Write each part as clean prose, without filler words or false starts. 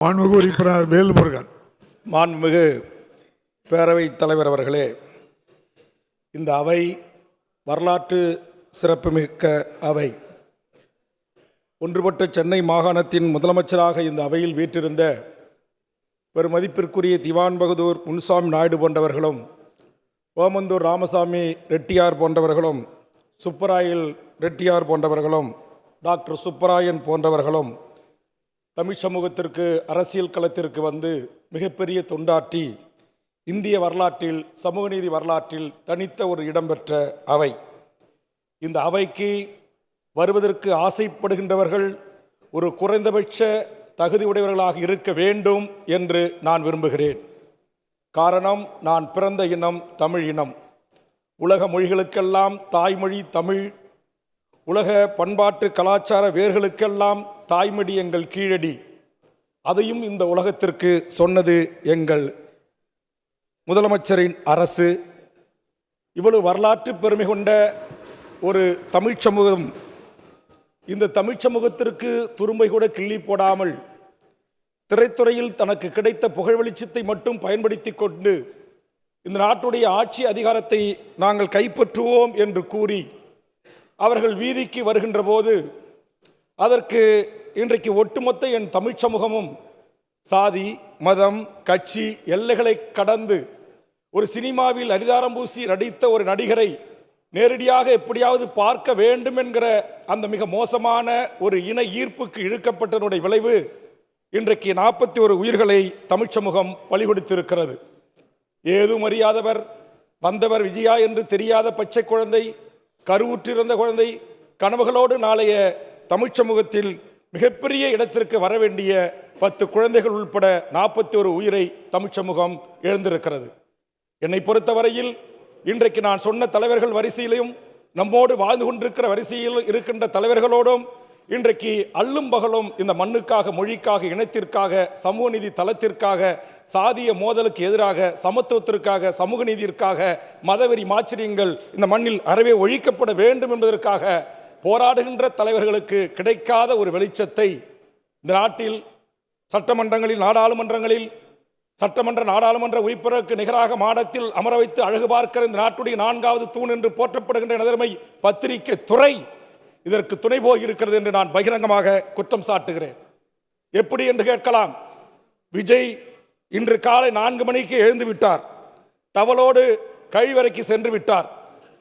மாண்புமிகு உறுப்பினர் வேல்முருகன். மாண்புமிகு பேரவைத் தலைவர் அவர்களே, இந்த அவை வரலாற்று சிறப்புமிக்க அவை. ஒன்றுபட்ட சென்னை மாகாணத்தின் முதலமைச்சராக இந்த அவையில் வீற்றிருந்த பெருமதிப்பிற்குரிய திவான் பகதூர் முனுசாமி நாயுடு போன்றவர்களும், ஓமந்தூர் ராமசாமி ரெட்டியார் போன்றவர்களும், சுப்பராயல் ரெட்டியார் போன்றவர்களும், டாக்டர் சுப்பராயன் போன்றவர்களும் தமிழ் சமூகத்திற்கு அரசியல் களத்திற்கு வந்து மிகப்பெரிய தொண்டாற்றி இந்திய வரலாற்றில், சமூக நீதி வரலாற்றில் தனித்த ஒரு இடம்பெற்ற அவை. இந்த அவைக்கு வருவதற்கு ஆசைப்படுகின்றவர்கள் ஒரு குறைந்தபட்ச தகுதி உடையவர்களாக இருக்க வேண்டும் என்று நான் விரும்புகிறேன். காரணம், நான் பிறந்த இனம் தமிழ் இனம். உலக மொழிகளுக்கெல்லாம் தாய்மொழி தமிழ். உலக பண்பாட்டு கலாச்சார வேர்களுக்கெல்லாம் தாய்மொழி எங்கள் கீழடி. அதையும் இந்த உலகத்திற்கு சொன்னது எங்கள் முதலமைச்சரின் அரசு. இவ்வளவு வரலாற்று பெருமை கொண்ட ஒரு தமிழ்ச் சமூகம், இந்த தமிழ்ச் சமூகத்திற்கு துரும்பை கூட கிள்ளி போடாமல் திரைத்துறையில் தனக்கு கிடைத்த புகழ் வெளிச்சத்தை மட்டும் பயன்படுத்தி கொண்டு இந்த நாட்டுடைய ஆட்சி அதிகாரத்தை நாங்கள் கைப்பற்றுவோம் என்று கூறி அவர்கள் வீதிக்கு வருகின்ற போது அதற்கு இன்றைக்கு ஒட்டுமொத்த என் தமிழ்ச் சமூகமும் சாதி, மதம், கட்சி எல்லைகளை கடந்து ஒரு சினிமாவில் அரிதாரம் பூசி நடித்த ஒரு நடிகரை நேரடியாக எப்படியாவது பார்க்க வேண்டும் என்கிற அந்த மிக மோசமான ஒரு இன ஈர்ப்புக்கு இழுக்கப்பட்டதனுடைய விளைவு இன்றைக்கு 41 உயிர்களை தமிழ்ச் சமூகம் பலி கொடுத்திருக்கிறது. ஏதும் அறியாதவர், வந்தவர் விஜயா என்று தெரியாத பச்சை குழந்தை, கருவுற்றிருந்த குழந்தை, கனவுகளோடு நாளைய தமிழ்ச் சமூகத்தில் மிகப்பெரிய இடத்திற்கு வர வேண்டிய 10 குழந்தைகள் உட்பட 41 உயிரை தமிழ்ச் சமூகம் இழந்திருக்கிறது. என்னை பொறுத்தவரையில் இன்றைக்கு நான் சொன்ன தலைவர்கள் வரிசையிலும், நம்மோடு வாழ்ந்து கொண்டிருக்கிற வரிசையில் இருக்கின்ற தலைவர்களோடும் இன்றைக்கு அல்லும் பகலும் இந்த மண்ணுக்காக, மொழிக்காக, இனத்திற்காக, சமூக நீதி தளத்திற்காக, சாதிய மோதலுக்கு எதிராக, சமத்துவத்திற்காக, சமூக நீதிற்காக, மதவெறி மாச்சரியங்கள் இந்த மண்ணில் அறவே ஒழிக்கப்பட வேண்டும் என்பதற்காக போராடுகின்ற தலைவர்களுக்கு கிடைக்காத ஒரு வெளிச்சத்தை இந்த நாட்டில் சட்டமன்றங்களில், நாடாளுமன்றங்களில், சட்டமன்ற நாடாளுமன்ற உறுப்பினருக்கு நிகராக மாடத்தில் அமர வைத்து அழகு பார்க்கிற இந்த நாட்டுடைய 4வது தூண் என்று போற்றப்படுகின்ற நெதர்மை பத்திரிகை துறை இதற்கு துணை போய் இருக்கிறது என்று நான் பகிரங்கமாக குற்றம் சாட்டுகிறேன். எப்படி என்று கேட்கலாம். விஜய் இன்று காலை 4 மணிக்கு எழுந்து விட்டார். டவலோடு கழிவறைக்கு சென்று விட்டார்.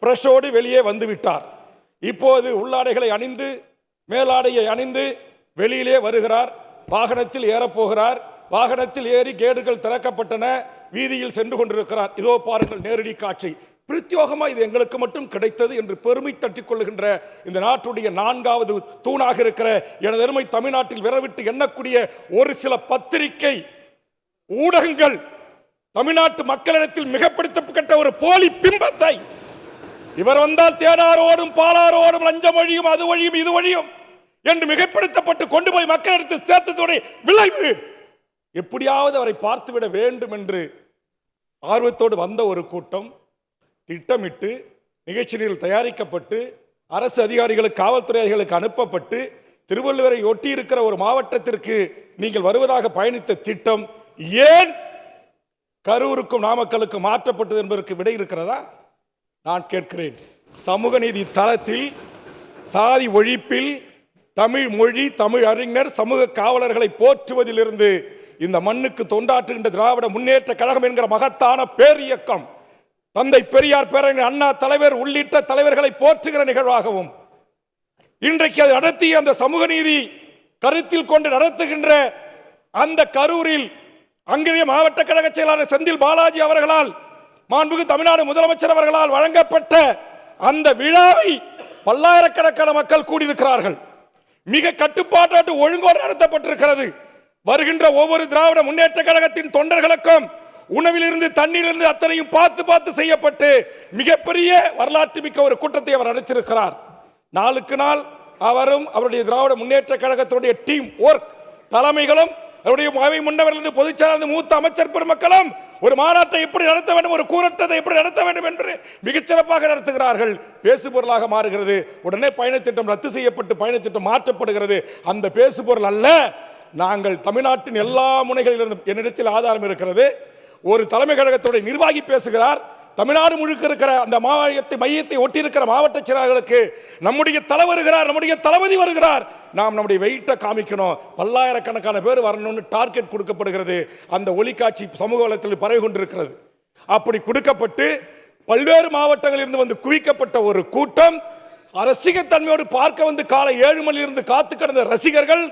பிரஷோடு வெளியே வந்து விட்டார். இப்போது உள்ளாடைகளை அணிந்து, மேலாடையை அணிந்து வெளியிலே வருகிறார். வாகனத்தில் ஏறப்போகிறார். வாகனத்தில் ஏறி கேடுகள் திறக்கப்பட்டன. வீதியில் சென்று கொண்டிருக்கிறார். இதோ பாருங்கள் நேரடி காட்சி. பிரத்யோகமா இது எங்களுக்கு மட்டும் கிடைத்தது என்று பெருமை தட்டிக் கொள்ளுகின்ற இந்த நாட்டுடைய 4வது தூணாக இருக்கிற எனது அருமை தமிழ்நாட்டில் விரவிட்டு எண்ணக்கூடிய ஒரு சில பத்திரிகை ஊடகங்கள் தமிழ்நாட்டு மக்களிடத்தில் மிகப்படுத்தப்பட்ட ஒரு போலி பிம்பத்தை, இவர் வந்தால் தேடாரோடும் பாலாரோடும் லஞ்சம் வழியும், அது வழியும், இது வழியும் என்று மிகப்படுத்தப்பட்டு கொண்டு போய் மக்களிடத்தில் சேர்த்ததுடைய விளைவு எப்படியாவது அவரை பார்த்துவிட வேண்டும் என்று ஆர்வத்தோடு வந்த ஒரு கூட்டம் திட்டமிட்டு நிகழ்ச்சியில் தயாரிக்கப்பட்டு அரசு அதிகாரிகளுக்கு, காவல்துறை அதிகாரிகளுக்கு அனுப்பப்பட்டு திருவள்ளுவரை ஒட்டி இருக்கிற ஒரு மாவட்டத்திற்கு நீங்கள் வருவதாக பயணித்த திட்டம் ஏன் கரூருக்கும் நாமக்கலுக்கும் மாற்றப்பட்டது என்பதற்கு விடை இருக்கிறதா? நான் கேட்கிறேன். சமூக நீதி தளத்தில், சாதி ஒழிப்பில், தமிழ் மொழி, தமிழ் அறிஞர், சமூக காவலர்களை போற்றுவதிலிருந்து இந்த மண்ணுக்கு தொண்டாற்றுகின்ற திராவிட முன்னேற்ற கழகம் என்கிற மகத்தான பேரியக்கம், தந்தை பெரியார், பேரறிஞர் அண்ணா தலைவர் உள்ளிட்ட தலைவர்களை போற்றுகிற நிகழ்வாகவும், இன்றைக்கு அது நடத்திய அந்த சமூக நீதி கருத்தில் கொண்டு நடத்துகின்ற அந்த கரூரில் அங்கிரிய மாவட்ட கழக செயலாளர் செந்தில் பாலாஜி அவர்களால், மாண்புமிகு தமிழ்நாடு முதலமைச்சர் அவர்களால் வழங்கப்பட்ட அந்த விழாவை பல்லாயிரக்கணக்கான மக்கள் கூடியிருக்கிறார்கள். மிக கட்டுப்பாட்டு ஒழுங்கோடு நடத்தப்பட்டிருக்கிறது. வருகின்ற ஒவ்வொரு திராவிட முன்னேற்ற கழகத்தின் தொண்டர்களுக்கும் உணவிலிருந்து, தண்ணீரிலிருந்து அத்தனையும் பார்த்து பார்த்து செய்யப்பட்டு மிகப்பெரிய வரலாற்று மிக்க ஒரு கூட்டத்தை அவர் நடத்தியிருக்கிறார். நாளுக்கு நாள் அவரும் அவருடைய திராவிட முன்னேற்ற கழகத்துடைய டீம் ஒர்க் தலைமைகளும், அவருடைய அவை முன்னவர்கள், பொதுச்செயலாளர், மூத்த அமைச்சர் பெருமக்களும் ஒரு மாநாட்டை எப்படி நடத்த வேண்டும், ஒரு கூட்டத்தை எப்படி நடத்த வேண்டும் என்று மிகச்சிறப்பாக நடத்துகிறார்கள். பேசுபொருளாக மாறுகிறது. உடனே பயணத்திட்டம் ரத்து செய்யப்பட்டு பயணத்திட்டம் மாற்றப்படுகிறது. அந்த பேசுபொருள் அல்ல, நாங்கள் தமிழ்நாட்டின் எல்லா முனைகளிலிருந்தும் என்னிடத்தில் ஆதாரம் இருக்கிறது. ஒரு தலைமை கழகத்துடைய நிர்வாகி பேசுகிறார், தமிழ்நாடு முழுக்க இருக்கிற அந்த மையத்தை ஒட்டியிருக்கிற மாவட்ட செயலாளர்களுக்கு நம்முடைய தலைவர் வருகிறார், நம்முடைய தளபதி வருகிறார், நாம் நம்முடைய வெயிட்டை காமிக்கணும், பல்லாயிரக்கணக்கான பேர் வரணும்னு டார்கெட் கொடுக்கப்படுகிறது. அந்த ஒளிக்காட்சி சமூக வலைத்தளத்தில் பரவி கொண்டிருக்கிறது. அப்படி கொடுக்கப்பட்டு பல்வேறு மாவட்டங்களில் இருந்து வந்து குவிக்கப்பட்ட ஒரு கூட்டம், ரசிகத் தன்மையோடு பார்க்க வந்து காலை 7 மணியிலிருந்து காத்து கிடந்த ரசிகர்கள்,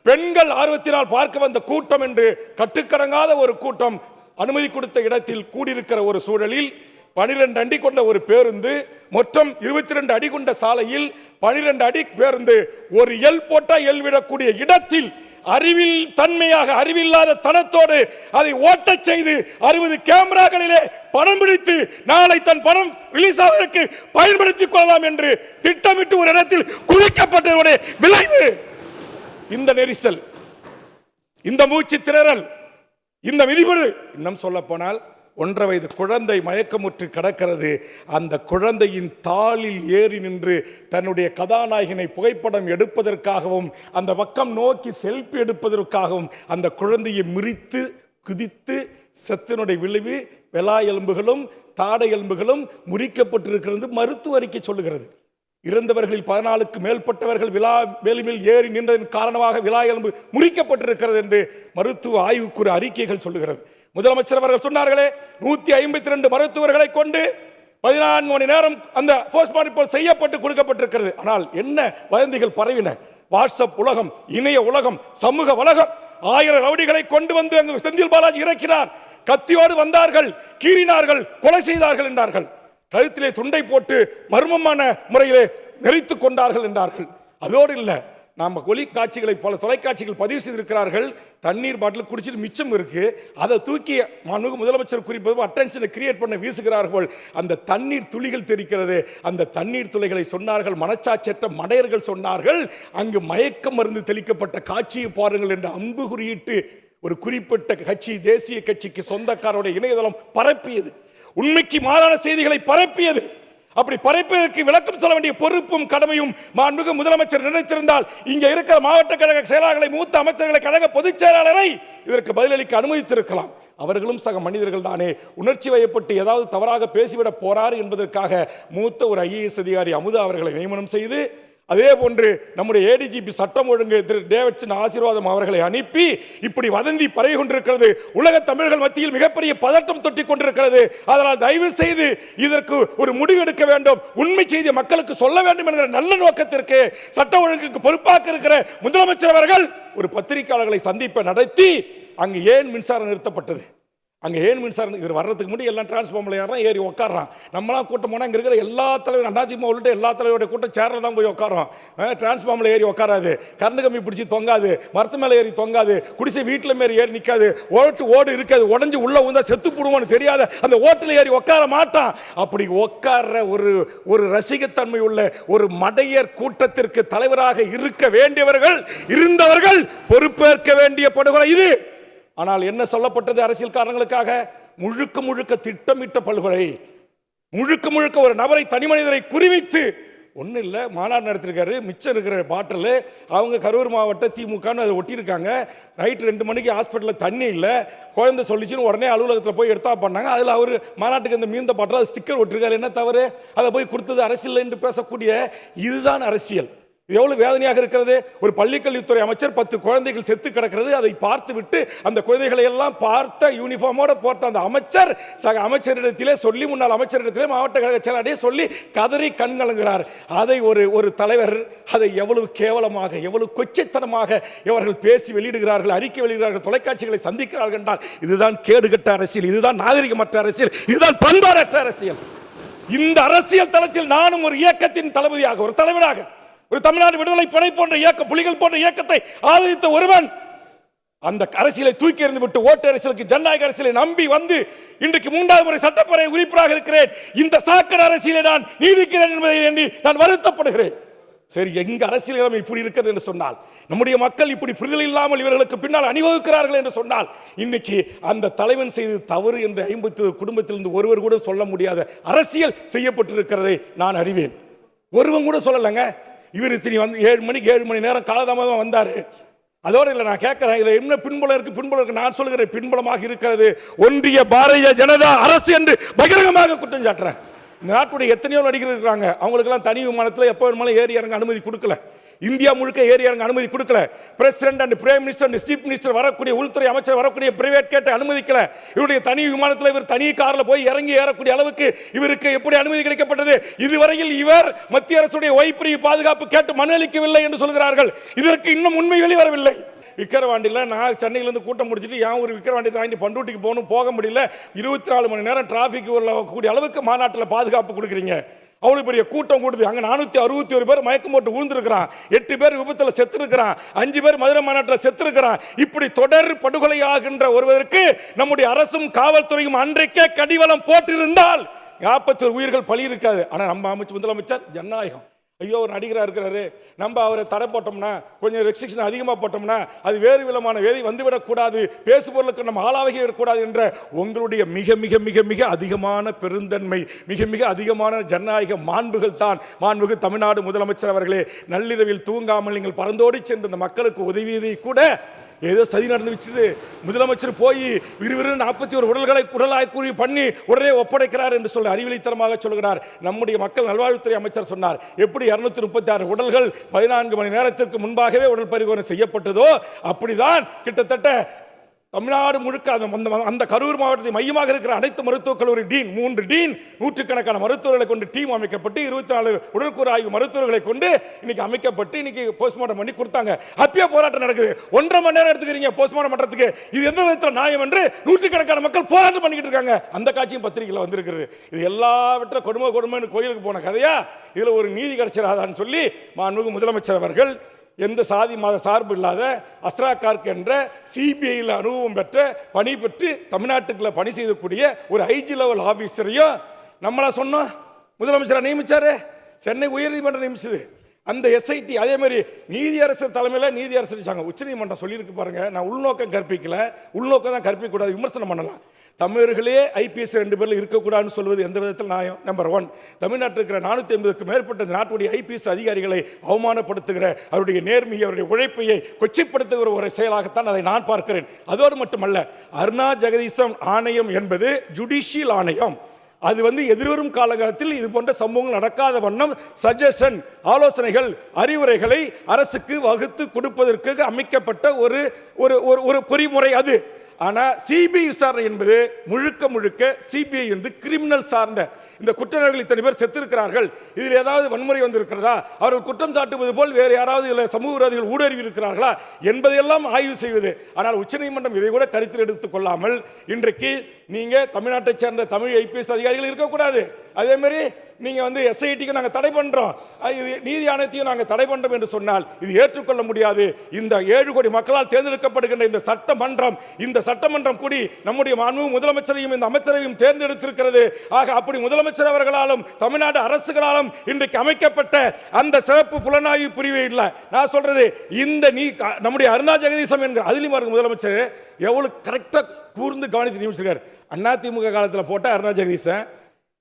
பெண்கள் ஆர்வத்தினால் பார்க்க வந்த கூட்டம் என்று கட்டுக்கடங்காத ஒரு கூட்டம் அனுமதி கொடுத்த இடத்தில் கூடியிருக்கிற ஒரு சூழலில் 12 அடி கொண்ட ஒரு பேருந்து, மொத்தம் 22 அடி கொண்ட சாலையில் 12 அடி பேருந்து ஒரு எல் போட்டா எல் விடக்கூடிய இடத்தில் அறிவில் தன்மையாக அறிவில்லாத தனத்தோடு அதை ஓட்டச் செய்து 60 கேமராக்களிலே படம் பிடித்து நாளை தன் படம் ரிலீஸ் ஆவதற்கு பயன்படுத்திக் கொள்ளலாம் என்று திட்டமிட்டு ஒரு இடத்தில் குவிக்கப்பட்டதனுடைய விளைவு இந்த நெரிசல், இந்த மூச்சு திணறல், இந்த விதிமுறை. இன்னும் சொல்ல போனால் 1.5 வயது குழந்தை மயக்கமுற்று கிடக்கிறது. அந்த குழந்தையின் தாளில் ஏறி நின்று தன்னுடைய கதாநாயகனை புகைப்படம் எடுப்பதற்காகவும் அந்த பக்கம் நோக்கி செல்ஃபி எடுப்பதற்காகவும் அந்த குழந்தையை மிரித்து குதித்து செத்தினுடைய விளைவு வெலா எலும்புகளும் தாடை எலும்புகளும் முறிக்கப்பட்டிருக்கிறது மருத்துவ அறிக்கை சொல்லுகிறது. இறந்தவர்களில் 14க்கு மேற்பட்டவர்கள் வேலிமேல் ஏறி நின்றதன் காரணமாக விலா எலும்பு முறிக்கப்பட்டிருக்கிறது என்று மருத்துவ ஆய்வுக்குறு அறிக்கைகள் சொல்லுகிறது. முதலமைச்சர் அவர்கள் சொன்னார்களே, 152 மருத்துவர்களை கொண்டு 14 மணி நேரம் அந்த போஸ்ட்மார்ட்டம் செய்யப்பட்டு கொடுக்கப்பட்டிருக்கிறது. ஆனால் என்ன வதந்திகள் பரவின. வாட்ஸ்அப் உலகம், இணைய உலகம், சமூக உலகம் 1000 ரவுடிகளை கொண்டு வந்து அங்கு செந்தில் பாலாஜி இறக்கினார், கத்தியோடு வந்தார்கள், கீறினார்கள், கொலை செய்தார்கள் என்றார்கள், கழுத்திலே துண்டை போட்டு மர்மமான முறையிலே நெறித்துக் கொண்டார்கள் என்றார்கள். அதோடு இல்லை, நாம் ஒளி காட்சிகளை பல தொலைக்காட்சிகள் பதிவு செய்திருக்கிறார்கள். தண்ணீர் பாட்டில் குடிச்சிட்டு மிச்சம் இருக்கு, அதை தூக்கி முதலமைச்சர் குறிப்பது அட்டென்ஷனை கிரியேட் பண்ண வீசுகிறார்கள். அந்த தண்ணீர் துளிகள் தெரிக்கிறது. அந்த தண்ணீர் துளிகளை சொன்னார்கள் மனச்சாட்சற்ற மடையர்கள் சொன்னார்கள், அங்கு மயக்க மருந்து தெளிக்கப்பட்ட காட்சியை பாருங்கள் என்று அம்பு குறியிட்டு ஒரு குறிப்பிட்ட கட்சி, தேசிய கட்சிக்கு சொந்தக்காரருடைய இணையதளம் பரப்பியது, உண்மைக்கு மாறான செய்திகளை பரப்பியது. அப்படி பரப்பியதற்கு விளக்கம் சொல்ல வேண்டிய பொறுப்பும் கடமையும் மாண்புமிகு முதலமைச்சர் நினைத்திருந்தால் இங்க இருக்கிற மாவட்ட கழக செயலாளர்களை, மூத்த அமைச்சர்களை, கழக பொதுச் செயலாளரை இதற்கு பதிலளிக்க அனுமதித்திருக்கலாம். அவர்களும் சக மனிதர்கள் தானே. உணர்ச்சி வயப்பட்டு ஏதாவது தவறாக பேசிவிட போறாரு என்பதற்காக மூத்த ஒரு IAS அதிகாரி அமுதா அவர்களை நியமனம் செய்து, அதே போன்று நம்முடைய ADGP சட்டம் ஒழுங்கு திரு டேவிட்சன் ஆசீர்வாதம் அவர்களை அனுப்பி இப்படி வதந்தி பரவி கொண்டிருக்கிறது. உலக தமிழர்கள் மத்தியில் மிகப்பெரிய பதட்டம் தொட்டிக் கொண்டிருக்கிறது. அதனால் தயவு செய்து இதற்கு ஒரு முடிவு எடுக்க வேண்டும், உண்மை செய்தியை மக்களுக்கு சொல்ல வேண்டும் என்கிற நல்ல நோக்கத்திற்கு சட்ட ஒழுங்குக்கு பொறுப்பாக இருக்கிற முதலமைச்சர் அவர்கள் ஒரு பத்திரிகையாளர்களை சந்திப்பை நடத்தி அங்கு ஏன் மின்சாரம் நிறுத்தப்பட்டது, அங்கே ஏன் மின்சாரம் இவர் வர்றதுக்கு முன்னாடி எல்லாம் டிரான்ஸ்ஃபார்மரில் ஏறான், ஏறி உட்காடுறான். நம்மளாம் கூட்டம் போனால் இங்கே இருக்கிற எல்லா தலைவரும் அதிமுக உள்ளிட்ட எல்லா தலைவருடைய கூட்டம் சேரில் தான் போய் உட்காரோம். டிரான்ஸ்ஃபார்மரில் ஏறி உட்காராது, கரண்ட் கம்பி பிடிச்சி தொங்காது, மரத்து மேலே ஏறி தொங்காது, குடிசை வீட்டில் மாரி ஏறி நிற்காது, ஓடு இருக்காது, உடஞ்சி உள்ள வந்தால் செத்து போடுவோன்னு தெரியாத அந்த ஓட்டில் ஏறி உட்கார மாட்டான். அப்படி உட்கார்ற ஒரு ரசிகத்தன்மை உள்ள ஒரு மடையர் கூட்டத்திற்கு தலைவராக இருக்க வேண்டியவர்கள், இருந்தவர்கள் பொறுப்பேற்க வேண்டிய படுகொலை இது. ஆனால் என்ன சொல்லப்பட்டது? அரசியல் காரணங்களுக்காக முழுக்க முழுக்க திட்டமிட்ட படுகொலை, முழுக்க முழுக்க ஒரு நபரை, தனி மனிதரை குறிவித்து. ஒன்றும் இல்லை, மாநாடு நடத்திருக்காரு, மிச்சம் இருக்கிற பாட்டில் அவங்க கரூர் மாவட்ட திமுகன்னு அதை ஒட்டியிருக்காங்க. நைட்டு 2 மணிக்கு ஹாஸ்பிட்டலில் தண்ணி இல்லை, குழந்தை சொல்லிச்சுன்னு உடனே அலுவலகத்தில் போய் எடுத்தா பண்ணாங்க. அதில் அவர் மாநாட்டுக்கு அந்த மீந்த பாட்டில் அது ஸ்டிக்கர் ஒட்டிருக்காரு. என்ன தவறு? அதை போய் கொடுத்தது அரசியல் என்று பேசக்கூடிய இதுதான் அரசியல். எவ்வளவு வேதனையாக இருக்கிறது. ஒரு பள்ளிக்கல்வித்துறை அமைச்சர் 10 குழந்தைகள் செத்து கிடக்கிறது, அதை பார்த்து விட்டு அந்த குழந்தைகளை எல்லாம் பார்த்த யூனிஃபார்மோட பார்த்த அந்த அமைச்சர் சக அமைச்சரிடத்திலே சொல்லி, முன்னாள் அமைச்சரிடத்திலே மாவட்ட கழக செயலாளரே சொல்லி கதறி கண்கலங்குகிறார். அதை ஒரு தலைவர் அதை எவ்வளவு கேவலமாக, எவ்வளவு கொச்சைத்தனமாக இவர்கள் பேசி வெளியிடுகிறார்கள், அறிக்கை வெளியிடுகிறார்கள், தொலைக்காட்சிகளை சந்திக்கிறார்கள் என்றால் இதுதான் கேடுகட்ட அரசியல், இதுதான் நாகரிகமற்ற அரசியல், இதுதான் பண்பாடற்ற அரசியல். இந்த அரசியல் தளத்தில் நானும் ஒரு இயக்கத்தின் தளபதியாக, ஒரு தலைவராக, ஒரு தமிழ்நாடு விடுதலை படை போன்ற இயக்க, புலிகள் போன்ற இயக்கத்தை ஆதரித்த ஒருவன் அந்த அரசியலை தூக்கி எறிந்து விட்டு ஓட்டு அரசியலுக்கு, ஜனநாயக அரசியலை நம்பி வந்து இன்றைக்கு 3வது முறை சட்டப்பேரவை உறுப்பினராக இருக்கிறேன். இந்த சாக்கடை அரசியலை நான் நீடிக்கிறேன் என்பதை எண்ணி நான் வருத்தப்படுகிறேன். சரி, எங்க அரசியல் இப்படி இருக்கிறது என்று சொன்னால், நம்முடைய மக்கள் இப்படி புரிதல் இல்லாமல் இவர்களுக்கு பின்னால் அணிவகுக்கிறார்கள் என்று சொன்னால், இன்னைக்கு அந்த தலைவன் செய்து தவறு என்று 50 குடும்பத்திலிருந்து ஒருவர் கூட சொல்ல முடியாத அரசியல் செய்யப்பட்டிருக்கிறதை நான் அறிவேன். ஒருவன் கூட சொல்லலைங்க. இவர் இத்தனை வந்து 7 மணிக்கு 7 மணி நேரம் காலதாமதமாக வந்தார். அதோடு இல்லை, நான் கேட்கிறேன், இதுல என்ன பின்புலம் இருக்கு? நான் சொல்லுகிறேன், பின்புலமாக இருக்கிறது ஒன்றிய பாரதிய ஜனதா அரசு என்று பகிரங்கமாக குற்றம் சாட்டுறேன். இந்த நாட்டுடைய எத்தனையோ நடிகர்கள் இருக்கிறாங்க, அவங்களுக்கெல்லாம் தனி விமானத்தில் எப்போ வேணுமாலும் ஏறி இறங்க அனுமதி கொடுக்கல. இந்தியா முழுக்க ஏறி இறங்க அனுமதி கொடுக்கல. President and prime minister and chief minister வரக்கூடிய உள்துறை அமைச்சர் வரக்கூடிய பிரைவேட் கேட்ட அனுமதிக்கல. இவருடைய தனி விமானத்தில் இவர் தனி கார்ல போய் இறங்கி ஏறக்கூடிய அளவுக்கு இவருக்கு எப்படி அனுமதி கிடைக்கப்பட்டது? இதுவரையில் இவர் மத்திய அரசுடைய ஓய்பிரிவு பாதுகாப்பு கேட்டு மனு அளிக்கவில்லை என்று சொல்கிறார்கள். இதற்கு இன்னும் உண்மை வெளிவரவில்லை. விக்கிரவாண்டியில் நான் சென்னையிலேருந்து கூட்டம் முடிச்சுட்டு ஏன் ஒரு விக்கிரவாண்டி தாண்டி பண்டூட்டிக்கு போக முடியல. 24 மணி நேரம் டிராஃபிக் கூடிய அளவுக்கு மாநாட்டில் பாதுகாப்பு கொடுக்குறீங்க. அவ்வளவு பெரிய கூட்டம் கூடுது. அங்கே 461 பேர் மயக்கம் போட்டு விழுந்திருக்கிறான், 8 பேர் விபத்தில் செத்துருக்கிறான், 5 பேர் மதுரை மாநாட்டில் செத்துருக்கிறான். இப்படி தொடர் படுகொலை ஆகின்ற ஒருவருக்கு நம்முடைய அரசும் காவல்துறையும் அன்றைக்கே கடிவளம் போட்டிருந்தால் 41 உயிர்கள் பலி இருக்காது. ஆனால் நம்ம முதலமைச்சர் ஜனநாயகம், ஐயோ ஒரு நடிகராக இருக்கிறாரு, நம்ம அவரை தடை போட்டோம்னா, கொஞ்சம் ரெஸ்ட்ரிக்ஷன் அதிகமாக போட்டோம்னா அது வேறு விதமான வேலை வந்துவிடக்கூடாது, பேசுபொருளுக்கு நம்ம ஆளாகி விடக்கூடாது என்ற உங்களுடைய மிக மிக மிக மிக அதிகமான பெருந்தன்மை, மிக மிக அதிகமான ஜனநாயக மாண்புகள் தான் மாண்புமிகு தமிழ்நாடு முதலமைச்சர் அவர்களே. நள்ளிரவில் தூங்காமல் நீங்கள் பறந்தோடி சென்று இந்த மக்களுக்கு உதவியதை கூட ஏதோ சதி நடந்து வச்சுது. முதலமைச்சர் போய் விறுவிறு 41 உடல்களை உடலாய்க்கூறி பண்ணி உடனே ஒப்படைக்கிறார் என்று சொல்லி அறிவிலித்தனமாக சொல்கிறார். நம்முடைய மக்கள் நல்வாழ்வுத்துறை அமைச்சர் சொன்னார், எப்படி 236 உடல்கள் 14 மணி நேரத்திற்கு முன்பாகவே உடல் பரிசோதனை செய்யப்பட்டதோ அப்படிதான் கிட்டத்தட்ட தமிழ்நாடு முழுக்க அந்த கரூர் மாவட்டத்தை மையமாக இருக்கிற அனைத்து மருத்துவக் கல்லூரி டீன், 3 டீன், நூற்றுக்கணக்கான மருத்துவர்களை கொண்டு டீம் அமைக்கப்பட்டு 24 உடற்கூறு ஆய்வு மருத்துவர்களை கொண்டு இன்னைக்கு அமைக்கப்பட்டு இன்னைக்கு போஸ்ட்மார்ட்டம் பண்ணி கொடுத்தாங்க. அப்பயே போராட்டம் நடக்குது. 1.5 மணி நேரம் எடுத்துக்கிறீங்க போஸ்ட்மார்ட்டம் பண்றதுக்கு. இது எந்த விதத்தில் நியாயம் என்று நூற்றுக்கணக்கான மக்கள் போராட்டம் பண்ணிக்கிட்டு இருக்காங்க. அந்த காட்சியும் பத்திரிகையில் வந்திருக்கிறது. இது எல்லாவற்ற கொடுமைன்னு கோயிலுக்கு போன கதையா? இதுல ஒரு நீதி கிடைச்சிடாதான்னு சொல்லி மாண்புமிகு முதலமைச்சர் அவர்கள் எந்த சாதி மத சார்பு இல்லாத அஸ்ரா கார்க் என்ற சிபிஐயில் அனுபவம் பெற்ற பணி பெற்று தமிழ்நாட்டுக்குள்ள பணி செய்யக்கூடிய ஒரு ஐஜி லெவல் ஆபீசரையும் நம்மளா சொன்னோம் முதலமைச்சரை நியமிச்சாரு. சென்னை உயர்நீதிமன்றம் நியமிச்சது. அந்த எஸ்ஐடி அதே மாதிரி நீதியரசர் தலைமையில் நீதியரசர் உச்சநீதிமன்றம் சொல்லியிருக்கு பாருங்க. நான் உள்நோக்கம் கற்பிக்கல, உள்நோக்கம் தான் கற்பிக்கக்கூடாது, விமர்சனம் பண்ணலாம். தமிழர்களே ஐபிஎஸ் 2 பேரில் இருக்கக்கூடாதுன்னு சொல்வது எந்த விதத்தில் நியாயம்? நம்பர் 1, தமிழ்நாட்டில் இருக்கிற 450க்கும் மேற்பட்ட நாட்டுடைய ஐபிஎஸ் அதிகாரிகளை அவமானப்படுத்துகிற, அவருடைய நேர்மையை, அவருடைய உழைப்பையை கொச்சைப்படுத்துகிற ஒரு செயலாகத்தான் அதை நான் பார்க்கிறேன். அதோடு மட்டுமல்ல, அருணா ஜெகதீசன் ஆணையம் என்பது ஜுடிஷியல் ஆணையம். அது எதிர்வரும் காலகட்டத்தில் இது போன்ற சம்பவங்கள் நடக்காத வண்ணம் சஜஷன், ஆலோசனைகள், அறிவுரைகளை அரசுக்கு வகுத்து கொடுப்பதற்கு அமைக்கப்பட்ட ஒரு பொறிமுறை அது. ஆனால் சிபிஐ விசாரணை என்பது முழுக்க சிபிஐ கிரிமினல் சார்ந்த இந்த குற்றவாளிகள் இத்தனை பேர் செத்திருக்கிறார்கள், இதில் ஏதாவது வன்முறை வந்திருக்கிறதா, அவர்கள் குற்றம் சாட்டுவது போல் வேறு யாராவது இதில் சமூக விரோதிகள் ஊடுருவி இருக்கிறார்களா என்பதையெல்லாம் ஆய்வு செய்வது. ஆனால் உச்சநீதிமன்றம் இதை கூட கருத்தில் எடுத்துக் கொள்ளாமல் இன்றைக்கு நீங்க தமிழ்நாட்டை சேர்ந்த தமிழ் ஐபிஎஸ் அதிகாரிகள் இருக்கக்கூடாது, அதே மாதிரி நீங்க எஸ்ஐடிக்கு நாங்கள் தடை பண்றோம், நீதி ஆணையத்தையும் நாங்கள் தடை பண்றோம் என்று சொன்னால் இது ஏற்றுக்கொள்ள முடியாது. இந்த 7 கோடி மக்களால் தேர்ந்தெடுக்கப்படுகின்ற இந்த சட்டமன்றம் கூடி நம்முடைய மாண்புமிகு முதலமைச்சரையும் இந்த அமைச்சரையும் தேர்ந்தெடுத்திருக்கிறது. ஆக அப்படி முதலமைச்சர் அவர்களாலும் தமிழ்நாடு அரசுகளாலும் இன்றைக்கு அமைக்கப்பட்ட அந்த சிறப்பு புலனாய்வு பிரிவு இல்லை. நான் சொல்றது நம்முடைய அருணா ஜெகதீசன் என்கிற அதிலிமார்க்கு முதலமைச்சர் எவ்வளவு கரெக்டா கூர்ந்து கவனித்து நியமிச்சிருக்காரு. அதிமுக காலத்தில் போட்ட அருணா ஜெகதீசன்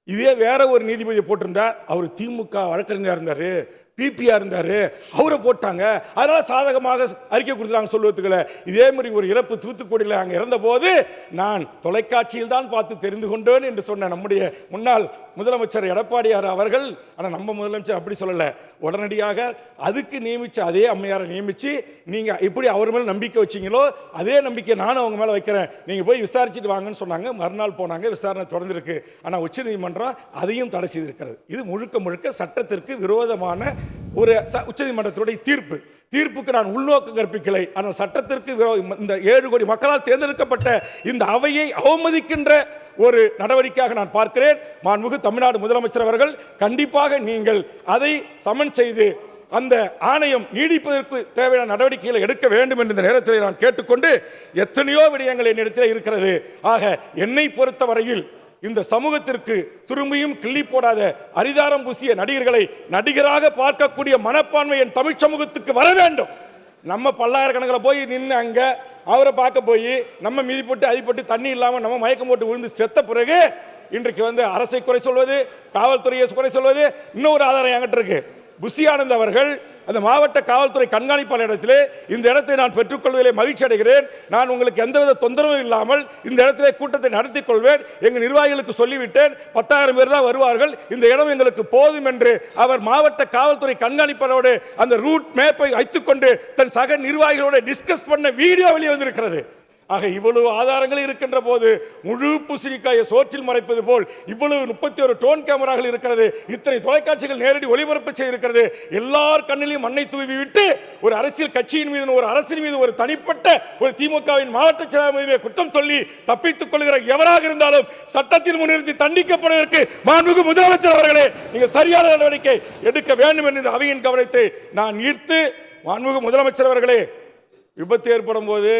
இதே வேற ஒரு நீதிபதியை போட்டிருந்தா அவர் திமுக வழக்கறிஞர் இருந்தாரு, பிபிஆ இருந்தாரு, அவரை போட்டாங்க, அதனால சாதகமாக அறிக்கை கொடுத்தாங்க சொல்வதுக்குள்ள. இதே மாதிரி ஒரு இறப்பு தூத்துக்குடியில் அங்கே இறந்த போது நான் தொலைக்காட்சியில் தான் பார்த்து தெரிந்து கொண்டேன் என்று சொன்ன நம்முடைய முன்னாள் முதலமைச்சர் எடப்பாடியார் அவர்கள், ஆனால் நம்ம முதலமைச்சர் அப்படி சொல்லலை, உடனடியாக அதுக்கு நியமிச்சு அதே அம்மையாரை நியமிச்சு நீங்க எப்படி அவர் மேல நம்பிக்கை வச்சீங்களோ அதே நம்பிக்கை நானும் அவங்க மேல வைக்கிறேன், நீங்க போய் விசாரிச்சுட்டு வாங்கன்னு சொன்னாங்க. மறுநாள் போனாங்க, விசாரணை தொடர்ந்திருக்கு. ஆனால் உச்சநீதிமன்றம் அதையும் தடை செய்திருக்கிறது. இது முழுக்க சட்டத்திற்கு விரோதமான ஒரு உச்சநீதிமன்றத்துடைய தீர்ப்புக்கு நான் உள்நோக்கம் கற்பிக்கலை. ஆனால் சட்டத்திற்கு இந்த 7 கோடி மக்களால் தேர்ந்தெடுக்கப்பட்ட இந்த அவையை அவமதிக்கின்ற ஒரு நடவடிக்கையாக நான் பார்க்கிறேன். மாண்புமிகு தமிழ்நாடு முதலமைச்சர் அவர்கள் கண்டிப்பாக நீங்கள் அதை சமன் செய்து அந்த ஆணையம் நீடிப்பதற்கு தேவையான நடவடிக்கைகளை எடுக்க வேண்டும் என்ற நேரத்தில் நான் கேட்டுக்கொண்டு, எத்தனையோ விடயங்கள் என்னிடத்தில் இருக்கிறது. ஆக என்னை பொறுத்தவரையில் இந்த சமூகத்திற்கு திரும்பியும் கிள்ளி போடாத அரிதாரம் பூசிய நடிகர்களை நடிகராக பார்க்கக்கூடிய மனப்பான்மை என் தமிழ் சமூகத்துக்கு வர வேண்டும். நம்ம பல்லாயிரக்கணக்கில் போய் நின்று அங்க அவரை பார்க்க போய் நம்ம மீதி போட்டு அதிப்பட்டு தண்ணி இல்லாமல் நம்ம மயக்கம் போட்டு விழுந்து செத்த பிறகு இன்றைக்கு அரசை குறை சொல்வது, காவல்துறையை குறை சொல்வது. இன்னொரு ஆதாரம் என்கிட்ட இருக்கு. புஷி ஆனந்த் அவர்கள் அந்த மாவட்ட காவல்துறை கண்காணிப்பாளரிடத்திலே இந்த இடத்தை நான் பெற்றுக்கொள்வதிலே மகிழ்ச்சி அடைகிறேன், நான் உங்களுக்கு எந்தவித தொந்தரவும் இல்லாமல் இந்த இடத்திலே கூட்டத்தை நடத்தி கொள்வேன், எங்கள் நிர்வாகிகளுக்கு சொல்லிவிட்டேன், 10,000 பேர் தான் வருவார்கள், இந்த இடம் எங்களுக்கு போதும் என்று அவர் மாவட்ட காவல்துறை கண்காணிப்பாளரோடு அந்த ரூட் மேப்பை வைத்துக்கொண்டு தன் சக நிர்வாகிகளோடு டிஸ்கஸ் பண்ண வீடியோ வெளியே வந்திருக்கிறது. ஆக இவ்வளவு ஆதாரங்கள் இருக்கின்ற போது முழு பூசணிக்காயை சோற்றில் மறைப்பது போல் இவ்வளவு 31 டோன் கேமராக்கள் இருக்கிறது, இத்தனை தொலைக்காட்சிகள் நேரடி ஒளிபரப்பு செய்திருக்கிறது, எல்லார் கண்ணிலையும் மண்ணை தூவி விட்டு ஒரு அரசியல் கட்சியின் மீது ஒரு அரசின் மீது ஒரு தனிப்பட்ட ஒரு திமுகவின் மாவட்ட செயலாளர் மீது குற்றம் சொல்லி தப்பித்துக் கொள்கிற எவராக இருந்தாலும் சட்டத்தில் முன்னிறுத்தி தண்டிக்கப்படுவதற்கு மாண்புமிகு முதலமைச்சர் அவர்களே நீங்கள் சரியான நடவடிக்கை எடுக்க வேண்டும் என்ற அவையின் கவனத்தை நான் ஈர்த்து, மாண்புமிகு முதலமைச்சர் அவர்களே, விபத்து ஏற்படும் போது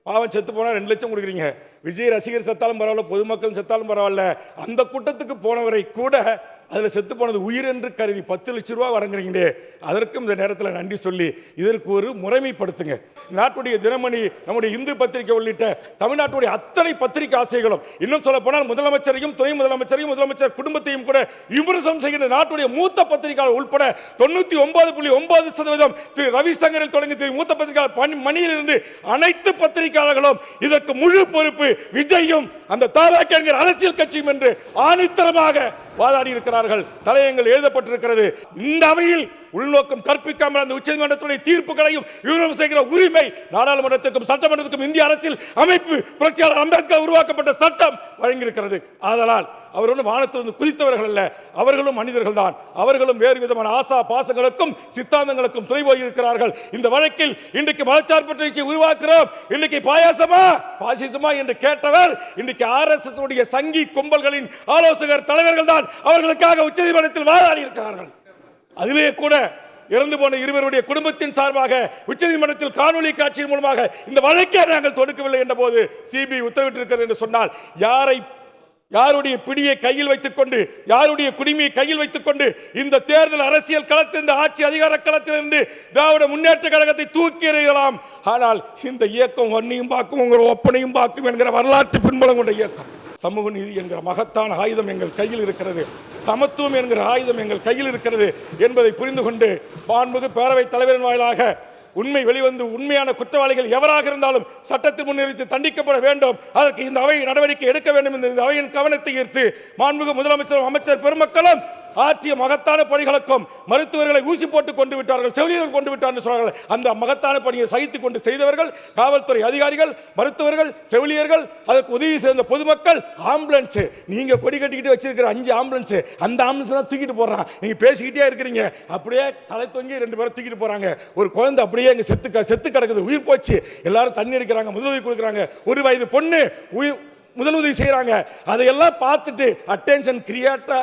பாவம் செத்து போனா 2 லட்சம் கொடுக்குறீங்க, விஜய் ரசிகர் செத்தாலும் பரவாயில்ல, பொதுமக்கள் செத்தாலும் பரவாயில்ல, அந்த கூட்டத்துக்கு போனவரை கூட அதில் செத்து போனது உயிர் என்று கருதி 10 லட்சம் ரூபா வழங்குறீங்களே, அதற்கும் இந்த நேரத்தில் நன்றி சொல்லி இதற்கு ஒரு முறைமைப்படுத்துங்க. நாட்டுடைய தினமணி, நம்முடைய இந்து பத்திரிகை உள்ளிட்ட தமிழ்நாட்டுடைய அத்தனை பத்திரிகை ஆசைகளும், இன்னும் சொல்ல போனால் முதலமைச்சரையும் துணை முதலமைச்சரையும் முதலமைச்சர் குடும்பத்தையும் கூட விமர்சனம் செய்கின்ற நாட்டுடைய மூத்த பத்திரிகையாளர் உட்பட 99.9% திரு ரவிசங்கரில் தொடங்கி திரு மூத்த பத்திரிகையாளர் மணியிலிருந்து அனைத்து பத்திரிகையாளர்களும் இதற்கு முழு பொறுப்பு விஜயும் அந்த தாராக என்கிற அரசியல் கட்சியும் என்று ஆணித்தரமாக வாதாடி இருக்கிறார்கள். தலையங்கள் எழுதப்பட்டிருக்கிறது. இந்த அவையில் உள்நோக்கம் கற்பிக்காமல் அந்த உச்சநீதிமன்றத்துடைய தீர்ப்புகளையும் விமர்சனம் செய்கிற உரிமை நாடாளுமன்றத்திற்கும் சட்டமன்றத்திற்கும் இந்திய அரசியல் அமைப்பு புரட்சியாளர் அம்பேத்கர் உருவாக்கப்பட்ட சட்டம் வழங்கியிருக்கிறது. ஆதலால் அவர்களும் வானத்திலிருந்து குதித்தவர்கள் அல்ல, அவர்களும் மனிதர்கள் தான். அவர்களும் வேறு விதமான ஆசா பாசங்களுக்கும் சித்தாந்தங்களுக்கும் துணை போய் இருக்கிறார்கள். இந்த வழக்கில் இன்றைக்கு மதச்சார்பற்ற உருவாக்குறோம், இன்றைக்கு பாசிசமா என்று கேட்டவர் இன்றைக்கு RSS உடைய சங்கி கும்பல்களின் ஆலோசகர் தலைவர்கள் தான் அவர்களுக்காக உச்சநீதிமன்றத்தில் வாதாடி இருக்கிறார்கள். அதிலே கூட இறந்து போன இருவருடைய குடும்பத்தின் சார்பாக உச்சநீதிமன்றத்தில் காணொலி காட்சியின் மூலமாக இந்த வழக்கை நாங்கள் தொடுக்கவில்லை என்ற போது சிபிஐ உத்தரவிட்டிருக்கிறது என்று சொன்னால் யாருடைய பிடியை கையில் வைத்துக் கொண்டு, யாருடைய குடிமையை கையில் வைத்துக் கொண்டு இந்த தேர்தல் அரசியல் களத்தில், இந்த ஆட்சி அதிகார களத்திலிருந்து திராவிட முன்னேற்ற கழகத்தை தூக்கி எறியலாம். ஆனால் இந்த இயக்கம் ஒன்னையும் பார்க்கும், உங்கள் ஒப்பனையும் பார்க்கும் என்கிற வரலாற்று பின்புலம் கொண்ட இயக்கம். சமூக நீதி என்கிற மகத்தான ஆயுதம் எங்கள் கையில் இருக்கிறது, சமத்துவம் என்கிற ஆயுதம் எங்கள் கையில் இருக்கிறது என்பதை புரிந்து கொண்டு மாண்புமிகு பேரவைத் தலைவரின் வாயிலாக உண்மை வெளிவந்து உண்மையான குற்றவாளிகள் எவராக இருந்தாலும் சட்டத்தில் முன்னிறுத்தி தண்டிக்கப்பட வேண்டும். அதற்கு இந்த அவை நடவடிக்கை எடுக்க வேண்டும். இந்த அவையின் கவனத்தை ஈர்த்து மாண்புமிகு முதலமைச்சரும் அமைச்சர் பெருமக்களும் ஆற்றிய மகத்தான பணிகளுக்கும், மருத்துவர்களை ஊசி போட்டு கொண்டு விட்டார்கள், செவிலியர்கள் கொண்டு விட்டார்கள் சொல்றார்கள், அந்த மகத்தான பணியை சகித்துக் கொண்டு செய்தவர்கள் காவல்துறை அதிகாரிகள், மருத்துவர்கள், செவிலியர்கள், அதற்கு உதவி செய்த பொதுமக்கள், ஆம்புலன்ஸ், நீங்க கொடி கட்டிக்கிட்டு வச்சிருக்கிற 5 ஆம்புலன்ஸ், அந்த ஆம்புலன்ஸ் தான் தூக்கிட்டு போறான். நீங்க பேசிக்கிட்டே இருக்கிறீங்க, அப்படியே தலை தொங்கி 2 பேரும் தூக்கிட்டு போறாங்க. ஒரு குழந்தை அப்படியே இங்க செத்து கிடக்குது, உயிர் போச்சு, எல்லாரும் தண்ணி அடிக்கிறாங்க, முதலுதவி கொடுக்குறாங்க, 1 வயது பொண்ணு முதலுதவி செய்யறாங்க. அதையெல்லாம் பார்த்துட்டு அட்டென்ஷன் கிரியேட்டா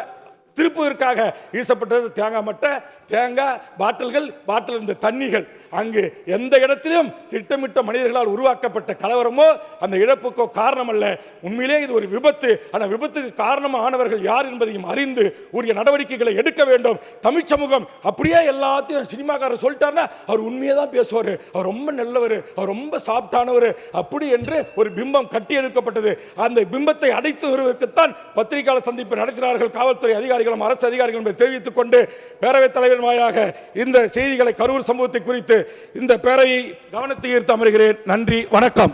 திருப்புவதற்காக வீசப்பட்டது தேங்காய் மட்டை, தேங்காய் பாட்டில் இருந்த தண்ணிகள். அங்கு எந்த இடத்திலும் திட்டமிட்ட மனிதர்களால் உருவாக்கப்பட்ட கலவரமோ அந்த இழப்புக்கோ காரணம் அல்ல. உண்மையிலே இது ஒரு விபத்து. ஆனால் விபத்துக்கு காரணமானவர்கள் யார் என்பதையும் அறிந்து உரிய நடவடிக்கைகளை எடுக்க வேண்டும். தமிழ் சமூகம் அப்படியே எல்லாத்தையும் சினிமாக்காரர் சொல்லிட்டாருன்னா அவர் உண்மையை தான் பேசுவார், அவர் ரொம்ப நல்லவர், அவர் ரொம்ப சாஃப்டானவர் அப்படி என்று ஒரு பிம்பம் கட்டி எழுக்கப்பட்டது. அந்த பிம்பத்தை அடைத்து வருவதற்குத்தான் பத்திரிகையாளர் சந்திப்பு நடத்தினார்கள் காவல்துறை அதிகாரிகளும் அரசு அதிகாரிகளும் தெரிவித்துக் கொண்டு பேரவைத் தலைவர் வாயிலாக இந்த செய்திகளை, கரூர் சம்பவத்தை குறித்து இந்த பேரவையை கவனத்தை ஈர்த்து அமர்கிறேன். நன்றி, வணக்கம்.